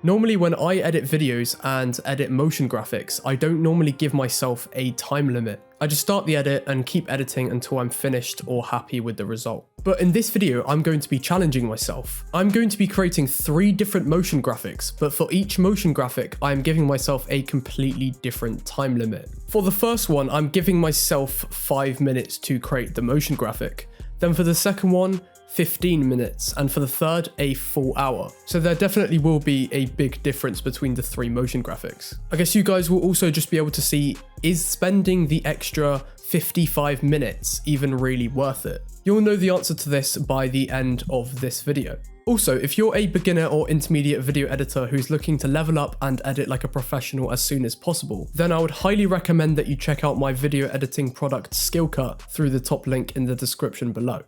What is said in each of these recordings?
Normally when I edit videos and edit motion graphics, I don't normally give myself a time limit. I just start the edit and keep editing until I'm finished or happy with the result. But in this video, I'm going to be challenging myself. I'm going to be creating 3 different motion graphics, but for each motion graphic, I am giving myself a completely different time limit. For the first one, I'm giving myself 5 minutes to create the motion graphic. Then for the second one, 15 minutes, and for the third, a full hour. So there definitely will be a big difference between the 3 motion graphics. I guess you guys will also just be able to see, is spending the extra 55 minutes even really worth it? You'll know the answer to this by the end of this video. Also, if you're a beginner or intermediate video editor who's looking to level up and edit like a professional as soon as possible, then I would highly recommend that you check out my video editing product Skillcut through the top link in the description below.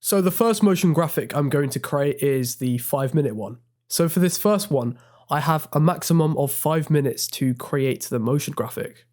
So the first motion graphic I'm going to create is the 5-minute one. So for this first one, I have a maximum of 5 minutes to create the motion graphic.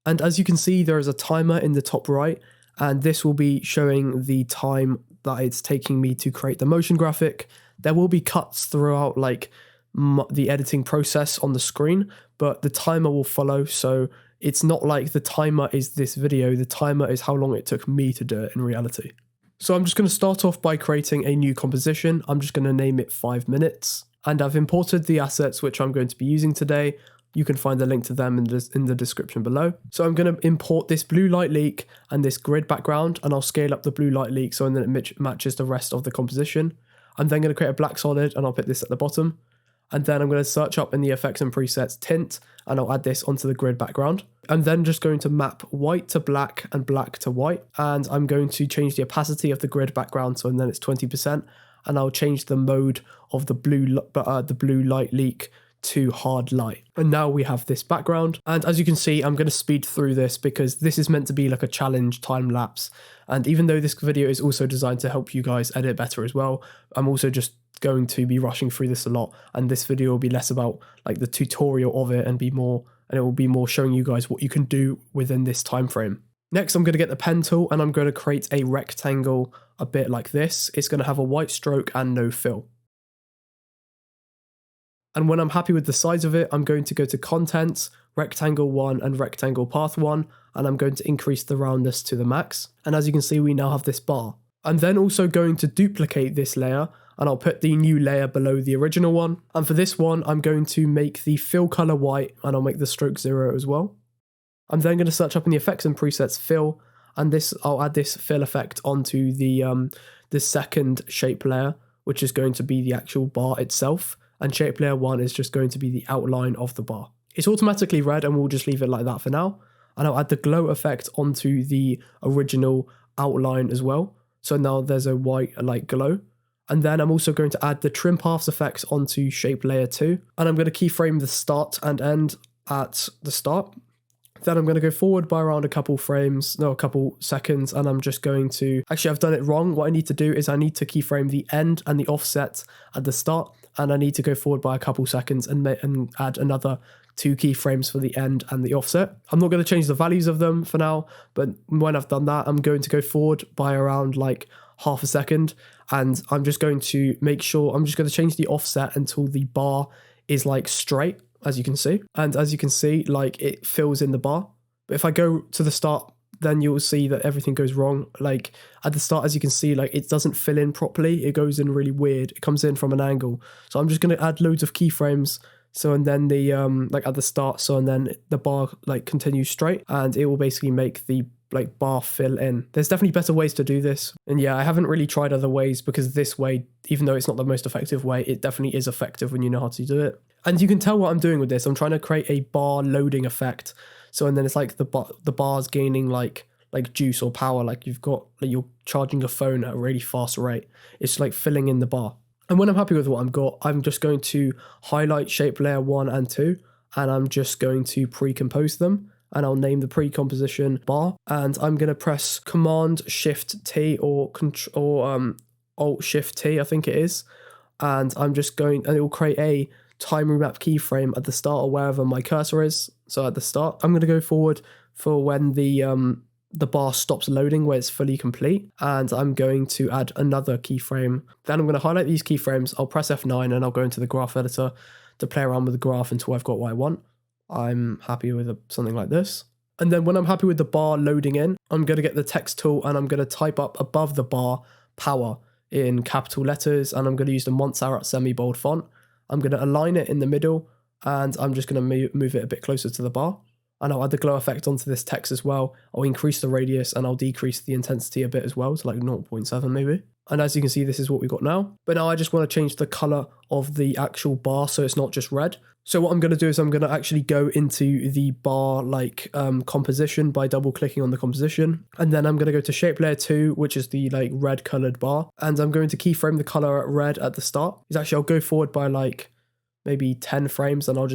And as you can see, there is a timer in the top right, and this will be showing the time that it's taking me to create the motion graphic. There will be cuts throughout like the editing process on the screen, but the timer will follow. So it's not like the timer is this video, the timer is how long it took me to do it in reality. So I'm just going to start off by creating a new composition. I'm just going to name it 5 minutes. And I've imported the assets which I'm going to be using today. You can find the link to them in the description below. So I'm going to import this blue light leak and this grid background, and I'll scale up the blue light leak so that it matches the rest of the composition. I'm then going to create a black solid, and I'll put this at the bottom. And then I'm going to search up in the effects and presets tint, and I'll add this onto the grid background. I'm then just going to map white to black and black to white. And I'm going to change the opacity of the grid background, so then it's 20%. And I'll change the mode of the blue light leak to hard light. And now we have this background. And as you can see, I'm going to speed through this because this is meant to be like a challenge time lapse. And even though this video is also designed to help you guys edit better as well, I'm also just going to be rushing through this a lot, and this video will be less about like the tutorial of it and it will be more showing you guys what you can do within this time frame. Next, I'm going to get the pen tool and I'm going to create a rectangle a bit like this. It's going to have a white stroke and no fill. And when I'm happy with the size of it, I'm going to go to Contents, Rectangle 1 and Rectangle Path 1, and I'm going to increase the roundness to the max. And as you can see, we now have this bar. I'm then also going to duplicate this layer, and I'll put the new layer below the original one. And for this one, I'm going to make the fill color white, and I'll make the stroke 0 as well. I'm then going to search up in the effects and presets fill, and I'll add this fill effect onto the second shape layer, which is going to be the actual bar itself. And shape layer 1 is just going to be the outline of the bar. It's automatically red, and we'll just leave it like that for now. And I'll add the glow effect onto the original outline as well. So now there's a white light glow. And then I'm also going to add the trim paths effects onto shape layer 2. And I'm going to keyframe the start and end at the start. Then I'm going to go forward by around a couple seconds, and I'm just going to, actually I've done it wrong. What I need to do is I need to keyframe the end and the offset at the start, and I need to go forward by a couple seconds and add another 2 keyframes for the end and the offset. I'm not going to change the values of them for now, but when I've done that, I'm going to go forward by around like half a second, and I'm just going to change the offset until the bar is like straight, as you can see. And as you can see, like it fills in the bar. But if I go to the start, then you'll see that everything goes wrong. Like at the start, as you can see, like it doesn't fill in properly. It goes in really weird. It comes in from an angle. So I'm just going to add loads of keyframes. So, and then the, like at the start, so, and then the bar like continues straight, and it will basically make the like bar fill in. There's definitely better ways to do this. And yeah, I haven't really tried other ways, because this way, even though it's not the most effective way, it definitely is effective when you know how to do it. And you can tell what I'm doing with this. I'm trying to create a bar loading effect. So, and then it's like the bar's gaining like juice or power, like you're charging your phone at a really fast rate. It's like filling in the bar. And when I'm happy with what I've got, I'm just going to highlight shape layer 1 and 2, and I'm just going to pre-compose them. And I'll name the pre-composition bar, and I'm going to press Command Shift T or Alt Shift T, I think it is. And and it will create a time remap keyframe at the start or wherever my cursor is. So at the start, I'm going to go forward for when the bar stops loading, where it's fully complete, and I'm going to add another keyframe. Then I'm going to highlight these keyframes, I'll press F9, and I'll go into the graph editor to play around with the graph until I've got what I want. I'm happy with something like this. And then when I'm happy with the bar loading in, I'm going to get the text tool and I'm going to type up above the bar power in capital letters, and I'm going to use the Montserrat semi-bold font. I'm going to align it in the middle, and I'm just going to move it a bit closer to the bar. And I'll add the glow effect onto this text as well. I'll increase the radius and I'll decrease the intensity a bit as well to like 0.7 maybe. And as you can see, this is what we've got now. But now I just want to change the color of the actual bar so it's not just red. So what I'm going to do is I'm going to actually go into the bar like composition by double clicking on the composition. And then I'm going to go to shape layer 2, which is the like red colored bar. And I'm going to keyframe the color at red at the start. I'll go forward by like maybe 10 frames and I'll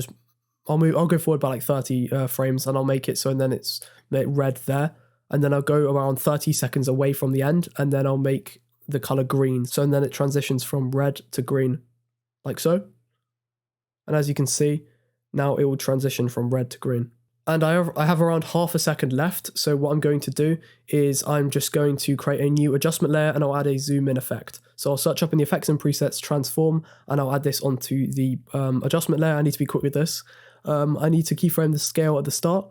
go forward by like 30 frames and I'll make it so, and then it's red there. And then I'll go around 30 seconds away from the end and then I'll make the color green. So, and then it transitions from red to green like so. And as you can see, now it will transition from red to green. And I have around half a second left. So what I'm going to do is I'm just going to create a new adjustment layer and I'll add a zoom in effect. So I'll search up in the effects and presets transform and I'll add this onto the adjustment layer. I need to be quick with this. I need to keyframe the scale at the start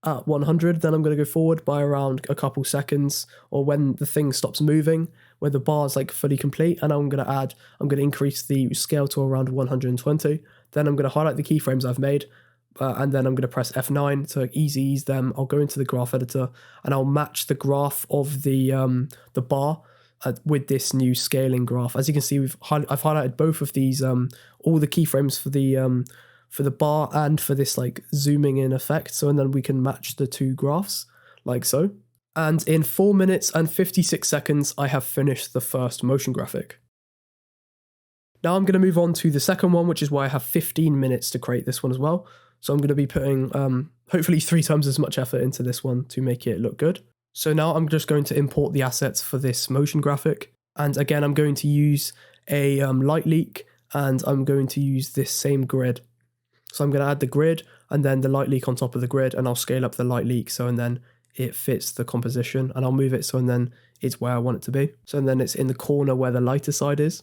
at 100. Then I'm going to go forward by around a couple seconds, or when the thing stops moving, where the bar is like fully complete. And I'm going to increase the scale to around 120. Then I'm going to highlight the keyframes I've made. And then I'm going to press F9 to ease them. I'll go into the graph editor and I'll match the graph of the bar with this new scaling graph. As you can see, I've highlighted both of these, all the keyframes for the bar and for this like zooming in effect. So, and then we can match the two graphs like so. And in 4 minutes and 56 seconds, I have finished the first motion graphic. Now I'm going to move on to the second one, which is why I have 15 minutes to create this one as well. So I'm going to be putting hopefully 3 times as much effort into this one to make it look good. So now I'm just going to import the assets for this motion graphic. And again, I'm going to use a light leak and I'm going to use this same grid. So I'm going to add the grid and then the light leak on top of the grid, and I'll scale up the light leak so and then it fits the composition, and I'll move it so and then it's where I want it to be. So and then it's in the corner where the lighter side is.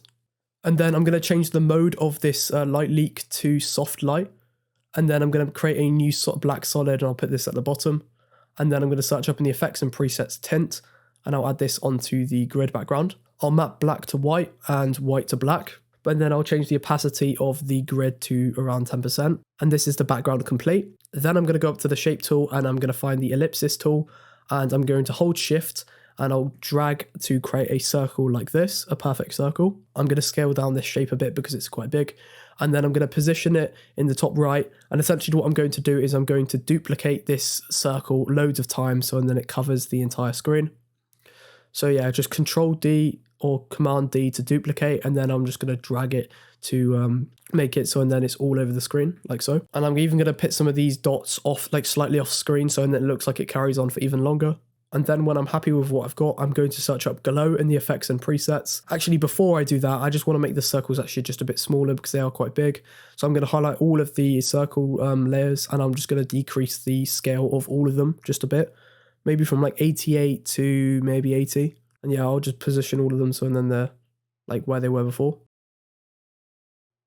And then I'm going to change the mode of this light leak to soft light. And then I'm going to create a new black solid and I'll put this at the bottom. And then I'm going to search up in the effects and presets tint and I'll add this onto the grid background. I'll map black to white and white to black, but then I'll change the opacity of the grid to around 10%. And this is the background complete. Then I'm going to go up to the shape tool and I'm going to find the ellipsis tool and I'm going to hold shift and I'll drag to create a circle like this, a perfect circle. I'm going to scale down this shape a bit because it's quite big. And then I'm going to position it in the top right. And essentially what I'm going to do is I'm going to duplicate this circle loads of times, so and then it covers the entire screen. So yeah, just Control D or Command D to duplicate, and then I'm just going to drag it to make it so and then it's all over the screen like so. And I'm even going to put some of these dots off, like slightly off screen, so and then it looks like it carries on for even longer. And then when I'm happy with what I've got, I'm going to search up glow in the effects and presets. Actually, before I do that, I just want to make the circles actually just a bit smaller because they are quite big. So I'm going to highlight all of the circle layers and I'm just going to decrease the scale of all of them just a bit. Maybe from like 88 to maybe 80. And yeah, I'll just position all of them so and then they're like where they were before.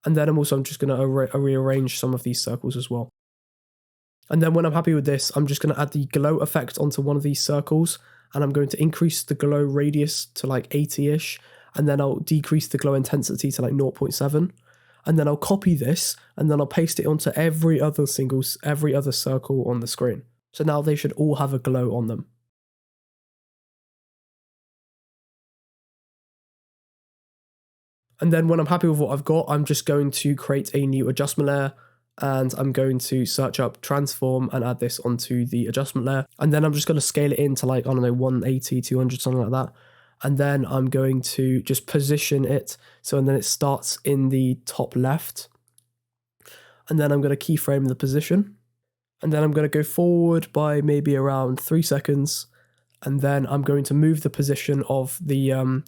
And then I'm just going to rearrange some of these circles as well. And then when I'm happy with this, I'm just going to add the glow effect onto one of these circles. And I'm going to increase the glow radius to like 80-ish. And then I'll decrease the glow intensity to like 0.7. And then I'll copy this and then I'll paste it onto every other circle on the screen. So now they should all have a glow on them. And then when I'm happy with what I've got, I'm just going to create a new adjustment layer. And I'm going to search up transform and add this onto the adjustment layer. And then I'm just going to scale it into like, I don't know, 180, 200, something like that. And then I'm going to just position it. So, and then it starts in the top left. And then I'm going to keyframe the position. And then I'm going to go forward by maybe around 3 seconds. And then I'm going to move the position of the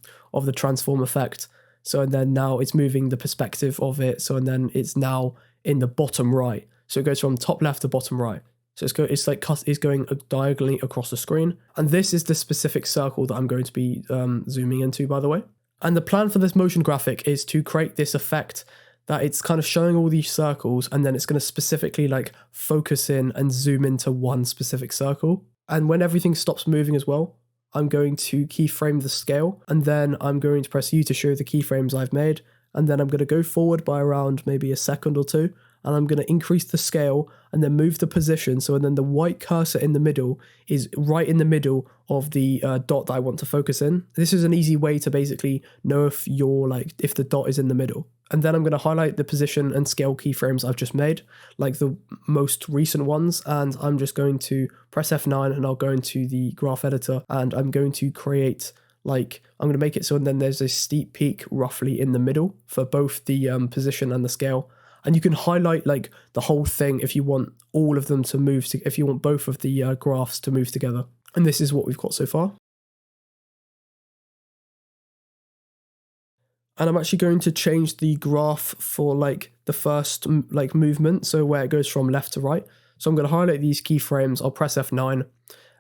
transform effect. So, and then now it's moving the perspective of it. So, and then it's now in the bottom right. So it goes from top left to bottom right. So it's going diagonally across the screen. And this is the specific circle that I'm going to be zooming into, by the way. And the plan for this motion graphic is to create this effect that it's kind of showing all these circles, and then it's going to specifically like focus in and zoom into one specific circle. And when everything stops moving as well, I'm going to keyframe the scale, and then I'm going to press U to show the keyframes I've made. And then I'm going to go forward by around maybe a second or two, and I'm going to increase the scale and then move the position. So then the white cursor in the middle is right in the middle of the dot that I want to focus in. This is an easy way to basically know if if the dot is in the middle. And then I'm going to highlight the position and scale keyframes I've just made, like the most recent ones. And I'm just going to press F9, and I'll go into the graph editor, and I'm going to create I'm going to make it so then there's a steep peak roughly in the middle for both the position and the scale. And you can highlight like the whole thing if you want all of them to move, if you want both of the graphs to move together. And this is what we've got so far. And I'm actually going to change the graph for like the first movement, so where it goes from left to right. So I'm going to highlight these keyframes, I'll press F9,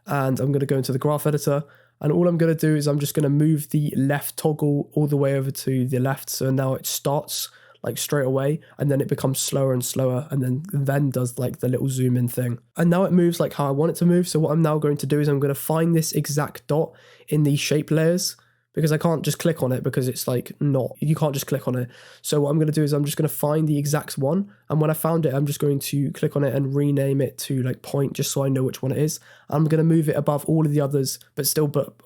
and I'm going to go into the graph editor. And all I'm going to do is I'm just going to move the left toggle all the way over to the left. So now it starts like straight away, and then it becomes slower and slower, and then does like the little zoom in thing. And now it moves like how I want it to move. So what I'm now going to do is I'm going to find this exact dot in the shape layers, because I can't just click on it because it's like you can't just click on it. So what I'm going to do is I'm just going to find the exact one. And when I found it, I'm just going to click on it and rename it to like point, just so I know which one it is. I'm going to move it above all of the others, but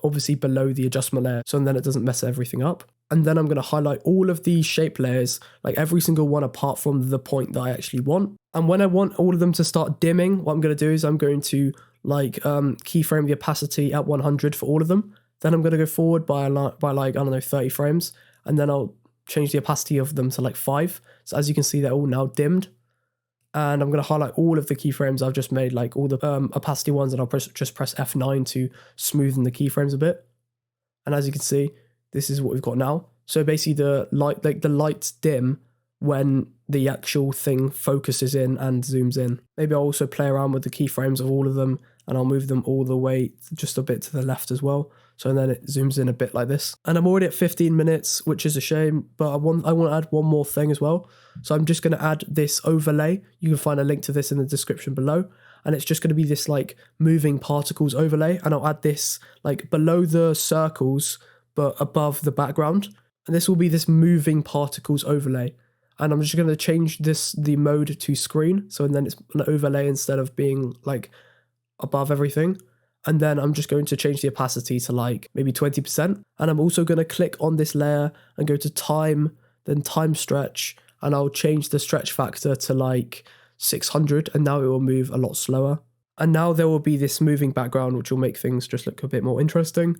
obviously below the adjustment layer, so then it doesn't mess everything up. And then I'm going to highlight all of these shape layers, like every single one apart from the point that I actually want. And when I want all of them to start dimming, what I'm going to do is I'm going to keyframe the opacity at 100 for all of them. Then I'm going to go forward by I don't know, 30 frames. And then I'll change the opacity of them to like 5. So as you can see, they're all now dimmed. And I'm going to highlight all of the keyframes I've just made, like all the opacity ones, and I'll just press F9 to smoothen the keyframes a bit. And as you can see, this is what we've got now. So basically the lights dim when the actual thing focuses in and zooms in. Maybe I'll also play around with the keyframes of all of them, and I'll move them all the way just a bit to the left as well. So then it zooms in a bit like this. And I'm already at 15 minutes, which is a shame, but I want to add one more thing as well. So I'm just going to add this overlay. You can find a link to this in the description below. And it's just going to be this like moving particles overlay. And I'll add this like below the circles, but above the background. And this will be this moving particles overlay. And I'm just going to change the mode to screen. So then it's an overlay instead of being like above everything. And then I'm just going to change the opacity to like maybe 20%. And I'm also going to click on this layer and go to time, then time stretch. And I'll change the stretch factor to like 600. And now it will move a lot slower. And now there will be this moving background, which will make things just look a bit more interesting.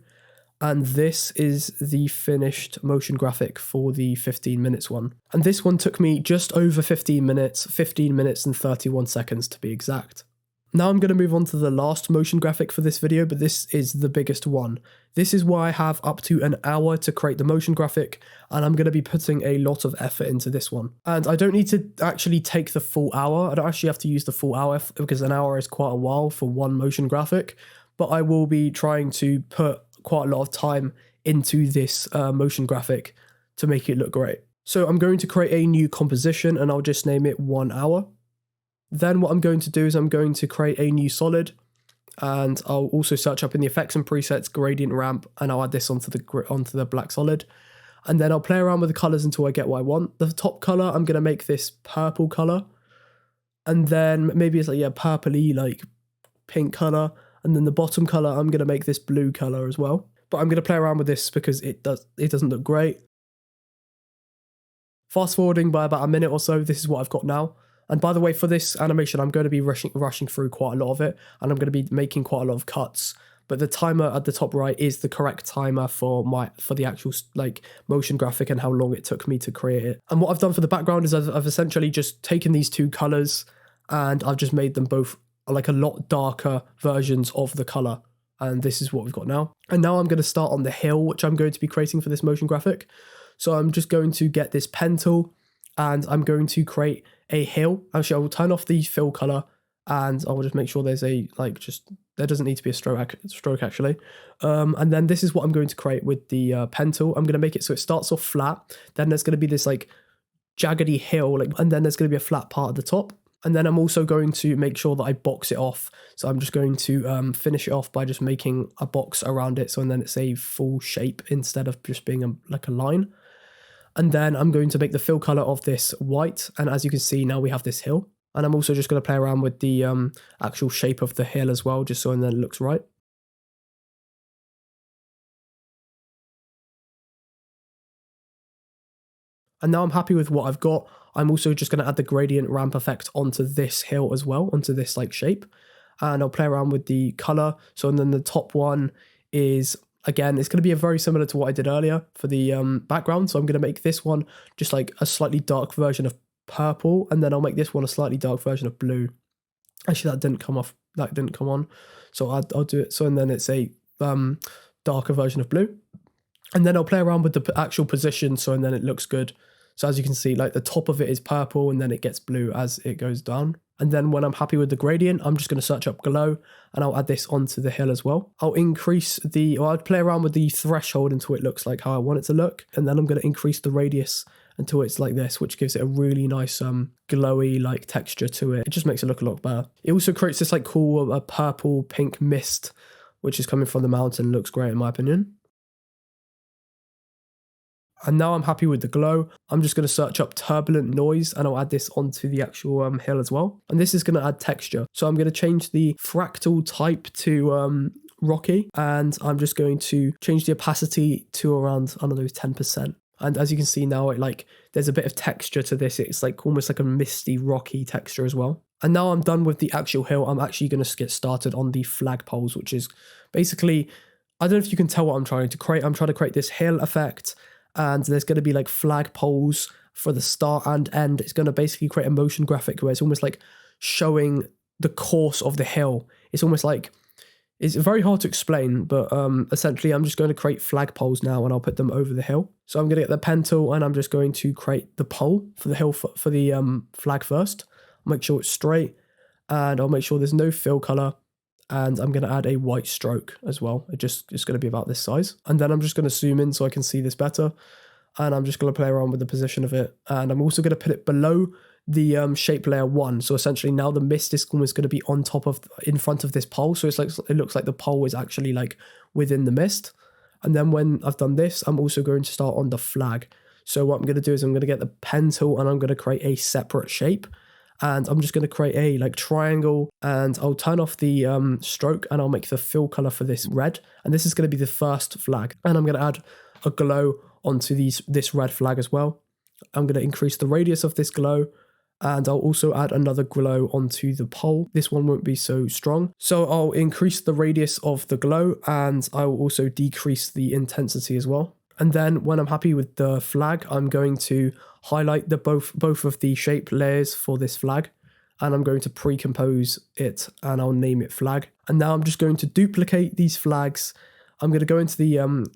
And this is the finished motion graphic for the 15 minutes one. And this one took me just over 15 minutes and 31 seconds to be exact. Now I'm going to move on to the last motion graphic for this video, but this is the biggest one. This is why I have up to an hour to create the motion graphic, and I'm going to be putting a lot of effort into this one. And I don't need to actually take the full hour. I don't actually have to use the full hour because an hour is quite a while for one motion graphic, but I will be trying to put quite a lot of time into this motion graphic to make it look great. So I'm going to create a new composition, and I'll just name it 1 hour. Then what I'm going to do is I'm going to create a new solid, and I'll also search up in the effects and presets gradient ramp, and I'll add this onto the black solid. And then I'll play around with the colors until I get what I want. The top color, I'm going to make this purple color, and then maybe it's like, yeah, purpley, like pink color. And then the bottom color, I'm going to make this blue color as well. But I'm going to play around with this because it doesn't look great. Fast forwarding by about a minute or so, this is what I've got now. And by the way, for this animation, I'm going to be rushing through quite a lot of it, and I'm going to be making quite a lot of cuts. But the timer at the top right is the correct timer for the actual like motion graphic and how long it took me to create it. And what I've done for the background is I've essentially just taken these two colors and I've just made them both like a lot darker versions of the color. And this is what we've got now. And now I'm going to start on the hill, which I'm going to be creating for this motion graphic. So I'm just going to get this pen tool and I'm going to create a hill. Actually, I will turn off the fill color and I will just make sure there's a, there doesn't need to be a stroke actually. And then this is what I'm going to create with the pen tool. I'm going to make it so it starts off flat. Then there's going to be this like jaggedy hill, like, and then there's going to be a flat part at the top. And then I'm also going to make sure that I box it off. So I'm just going to finish it off by just making a box around it. So and then it's a full shape instead of just being like a line. And then I'm going to make the fill color of this white. And as you can see, now we have this hill. And I'm also just going to play around with the actual shape of the hill as well, just so and then it looks right. And now I'm happy with what I've got. I'm also just going to add the gradient ramp effect onto this hill as well, onto this like shape. And I'll play around with the color. So and then the top one is, again, it's going to be very similar to what I did earlier for the background. So I'm going to make this one just like a slightly dark version of purple. And then I'll make this one a slightly dark version of blue. Actually, that didn't come off. That didn't come on. So I'll do it. So and then it's a darker version of blue. And then I'll play around with the actual position. So and then it looks good. So as you can see, like the top of it is purple and then it gets blue as it goes down. And then when I'm happy with the gradient, I'm just going to search up glow and I'll add this onto the hill as well. I'll I'll play around with the threshold until it looks like how I want it to look. And then I'm going to increase the radius until it's like this, which gives it a really nice glowy like texture to it. It just makes it look a lot better. It also creates this like cool purple pink mist, which is coming from the mountain. Looks great in my opinion. And now I'm happy with the glow. I'm just going to search up turbulent noise and I'll add this onto the actual hill as well. And this is going to add texture. So I'm going to change the fractal type to rocky. And I'm just going to change the opacity to around, I don't know, 10%. And as you can see now, there's a bit of texture to this. It's like almost like a misty, rocky texture as well. And now I'm done with the actual hill. I'm actually going to get started on the flagpoles, which is basically, I don't know if you can tell what I'm trying to create. I'm trying to create this hill effect. And there's going to be like flag poles for the start and end. It's going to basically create a motion graphic where it's almost like showing the course of the hill. It's almost like, it's very hard to explain, but essentially I'm just going to create flag poles now and I'll put them over the hill. So I'm going to get the pen tool and I'm just going to create the pole for the hill for the flag first. Make sure it's straight and I'll make sure there's no fill color. And I'm going to add a white stroke as well. It's going to be about this size. And then I'm just going to zoom in so I can see this better. And I'm just going to play around with the position of it. And I'm also going to put it below the shape layer 1. So essentially now the mist is almost going to be on top of, in front of this pole. So it's like, it looks like the pole is actually like within the mist. And then when I've done this, I'm also going to start on the flag. So what I'm going to do is I'm going to get the pen tool and I'm going to create a separate shape. And I'm just going to create a like triangle and I'll turn off the stroke and I'll make the fill color for this red. And this is going to be the first flag. And I'm going to add a glow onto this red flag as well. I'm going to increase the radius of this glow and I'll also add another glow onto the pole. This one won't be so strong. So I'll increase the radius of the glow and I will also decrease the intensity as well. And then when I'm happy with the flag, I'm going to highlight the both of the shape layers for this flag. And I'm going to pre-compose it and I'll name it flag. And now I'm just going to duplicate these flags. I'm going to go into the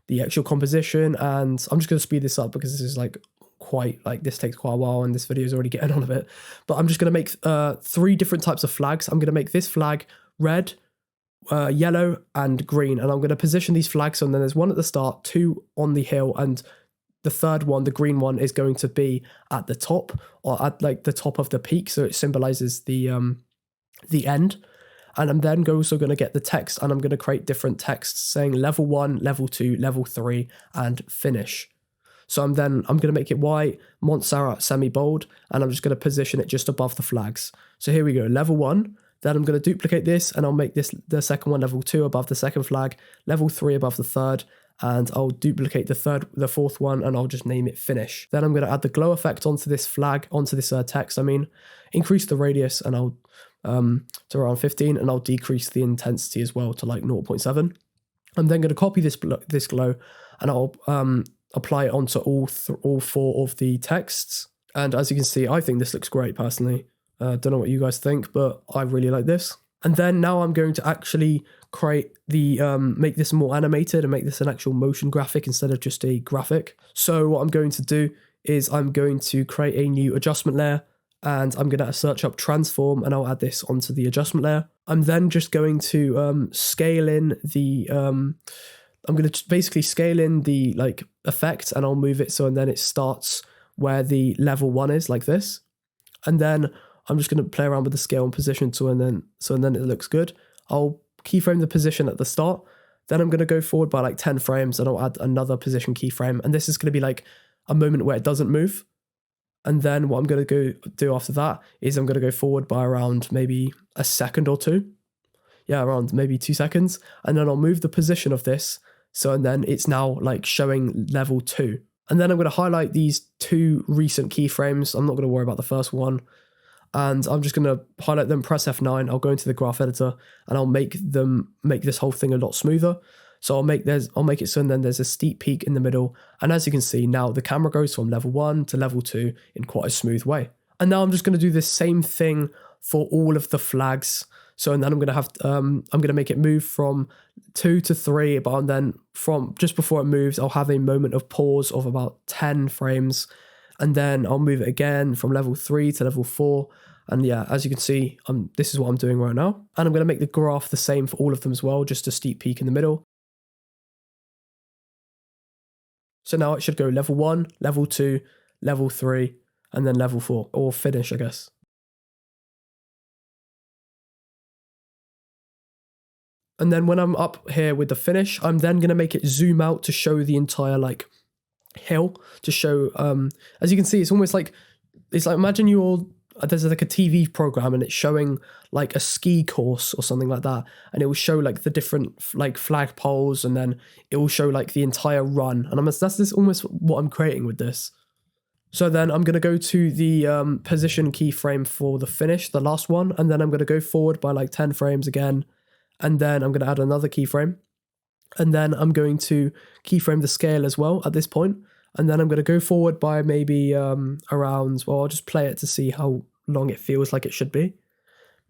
the actual composition and I'm just going to speed this up because this is this takes quite a while and this video is already getting on a bit. But I'm just going to make 3 different types of flags. I'm going to make this flag red, yellow and green, and I'm going to position these flags and then there's one at the start, 2 on the hill, and the third one, the green one, is going to be at the top or at like the top of the peak, so it symbolizes the end. And I'm then also going to get the text and I'm going to create different texts saying level 1, level 2, level 3 and finish. So I'm going to make it white, Montserrat semi-bold, and I'm just going to position it just above the flags. So here we go, level 1. Then I'm going to duplicate this and I'll make this the second one level 2 above the second flag, level 3 above the third, and I'll duplicate the fourth one and I'll just name it finish. Then I'm going to add the glow effect onto this flag, onto this text, increase the radius and I'll to around 15 and I'll decrease the intensity as well to like 0.7. I'm then going to copy this glow and I'll apply it onto all 4 of the texts. And as you can see, I think this looks great personally. Don't know what you guys think, but I really like this. And then now I'm going to actually create the, make this more animated and make this an actual motion graphic instead of just a graphic. So what I'm going to do is I'm going to create a new adjustment layer and I'm going to search up transform and I'll add this onto the adjustment layer. I'm then just going to scale in the, I'm going to basically scale in the like effect and I'll move it so and then it starts where the level 1 is, like this. And then I'm just going to play around with the scale and position so then it looks good. I'll keyframe the position at the start. Then I'm going to go forward by like 10 frames and I'll add another position keyframe. And this is going to be like a moment where it doesn't move. And then what I'm going to go do after that is I'm going to go forward by around maybe a second or two. Yeah, around maybe 2 seconds. And then I'll move the position of this. So, and then it's now like showing level 2. And then I'm going to highlight these 2 recent keyframes. I'm not going to worry about the first one. And I'm just going to highlight them, press F9. I'll go into the graph editor and I'll make this whole thing a lot smoother. So I'll make it so then there's a steep peak in the middle. And as you can see now, the camera goes from level 1 to level 2 in quite a smooth way. And now I'm just going to do this same thing for all of the flags. So, and then I'm going to make it move from 2 to 3, but then from just before it moves, I'll have a moment of pause of about 10 frames. And then I'll move it again from level 3 to level 4. And yeah, as you can see, this is what I'm doing right now. And I'm going to make the graph the same for all of them as well, just a steep peak in the middle. So now it should go level 1, level 2, level 3, and then level 4, or finish, I guess. And then when I'm up here with the finish, I'm then going to make it zoom out to show the entire like hill, to show, as you can see, it's almost like, imagine there's like a TV program and it's showing like a ski course or something like that. And it will show like the different like flag poles, and then it will show like the entire run. And that's almost what I'm creating with this. So then I'm going to go to the position keyframe for the finish, the last one. And then I'm going to go forward by like 10 frames again. And then I'm going to add another keyframe. And then I'm going to keyframe the scale as well at this point. And then I'm going to go forward by maybe around, well, I'll just play it to see how long it feels like it should be.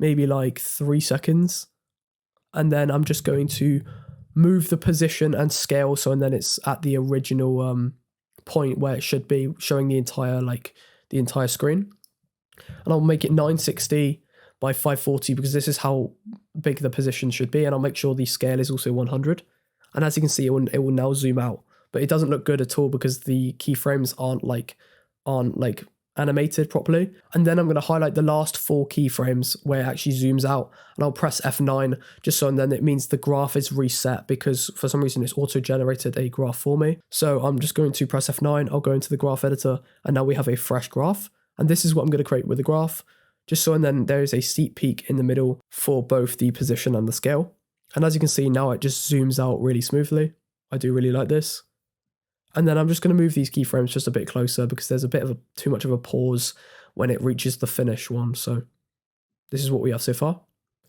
Maybe like 3 seconds. And then I'm just going to move the position and scale. So, and then it's at the original point where it should be, showing the entire screen. And I'll make it 960 by 540 because this is how big the position should be. And I'll make sure the scale is also 100. And as you can see, it will now zoom out. But it doesn't look good at all because the keyframes aren't animated properly. And then I'm going to highlight the last 4 keyframes where it actually zooms out, and I'll press F9 just so, and then it means the graph is reset because for some reason it's auto-generated a graph for me. So I'm just going to press F9, I'll go into the graph editor, and now we have a fresh graph. And this is what I'm going to create with the graph, just so, and then there is a steep peak in the middle for both the position and the scale. And as you can see now, it just zooms out really smoothly. I do really like this. And then I'm just going to move these keyframes just a bit closer because there's a bit of too much of a pause when it reaches the finish one. So this is what we have so far.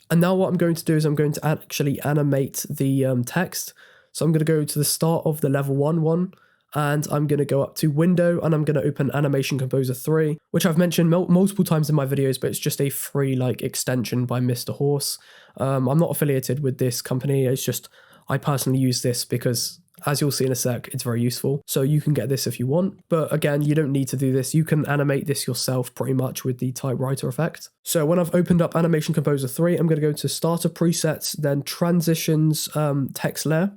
And now what I'm going to do is I'm going to actually animate the text. So I'm going to go to the start of the level 1 one, and I'm going to go up to Window, and I'm going to open Animation Composer 3, which I've mentioned multiple times in my videos, but it's just a free like extension by Mr. Horse. I'm not affiliated with this company. It's just I personally use this because, as you'll see in a sec, it's very useful. So you can get this if you want. But again, you don't need to do this. You can animate this yourself pretty much with the typewriter effect. So when I've opened up Animation Composer 3, I'm going to go to Starter Presets, then Transitions, Text Layer.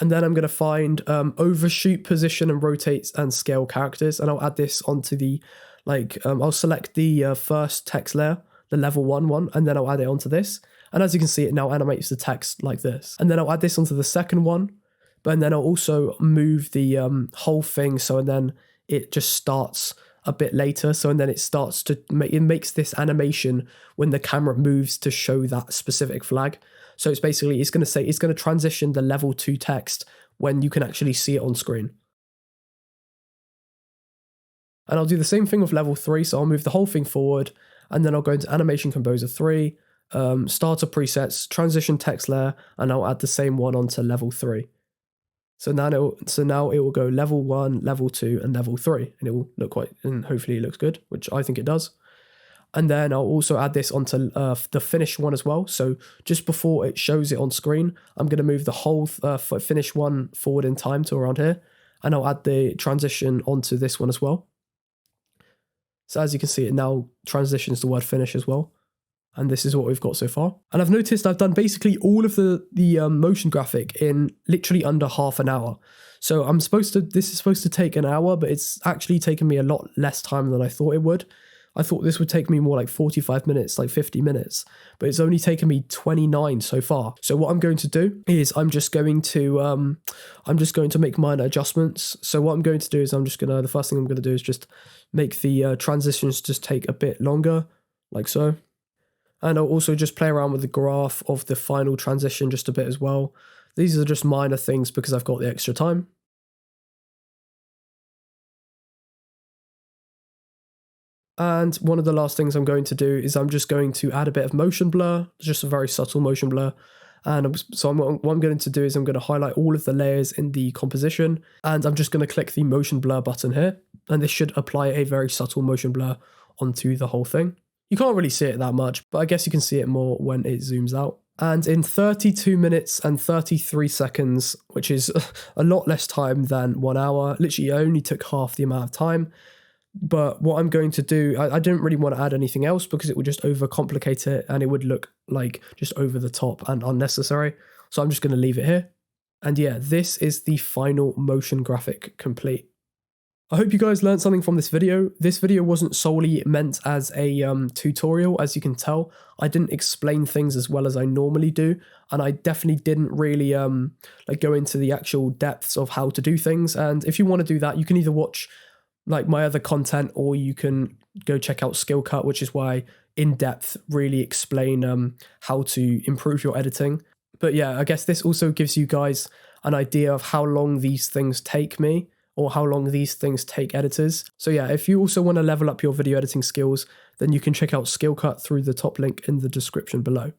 And then I'm going to find Overshoot, Position, and Rotate and Scale Characters. And I'll add this onto the, I'll select the first text layer, the level 1 one, and then I'll add it onto this. And as you can see, it now animates the text like this. And then I'll add this onto the second one. But then I'll also move the whole thing, so and then it just starts a bit later. So and then it starts to it makes this animation when the camera moves to show that specific flag. So it's basically it's going to transition the level 2 text when you can actually see it on screen. And I'll do the same thing with level 3. So I'll move the whole thing forward, and then I'll go into Animation Composer 3, Starter Presets, Transition Text Layer, and I'll add the same one onto level 3. So now it will go level 1, level 2, and level 3, and it will look and hopefully it looks good, which I think it does. And then I'll also add this onto the finish one as well. So just before it shows it on screen, I'm going to move the whole finish one forward in time to around here, and I'll add the transition onto this one as well. So as you can see, it now transitions the word finish as well. And this is what we've got so far. And I've noticed I've done basically all of the motion graphic in literally under half an hour. So this is supposed to take an hour, but it's actually taken me a lot less time than I thought it would. I thought this would take me more like 45 minutes, like 50 minutes, but it's only taken me 29 so far. So what I'm going to do is I'm just going to make minor adjustments. So what I'm going to do is the first thing I'm going to do is just make the transitions just take a bit longer, like so. And I'll also just play around with the graph of the final transition just a bit as well. These are just minor things because I've got the extra time. And one of the last things I'm going to do is I'm just going to add a bit of motion blur, just a very subtle motion blur. And what I'm going to do is I'm going to highlight all of the layers in the composition, and I'm just going to click the motion blur button here. And this should apply a very subtle motion blur onto the whole thing. You can't really see it that much, but I guess you can see it more when it zooms out. And in 32 minutes and 33 seconds, which is a lot less time than 1 hour, literally it only took half the amount of time. But what I'm going to do, I didn't really want to add anything else because it would just overcomplicate it and it would look like just over the top and unnecessary. So I'm just going to leave it here. And yeah, this is the final motion graphic complete. I hope you guys learned something from this video. This video wasn't solely meant as a tutorial, as you can tell. I didn't explain things as well as I normally do, and I definitely didn't really go into the actual depths of how to do things. And if you want to do that, you can either watch like my other content, or you can go check out Skillcut, which is why I in depth really explain how to improve your editing. But yeah, I guess this also gives you guys an idea of how long these things take me, or how long these things take editors. So yeah, if you also want to level up your video editing skills, then you can check out Skillcut through the top link in the description below.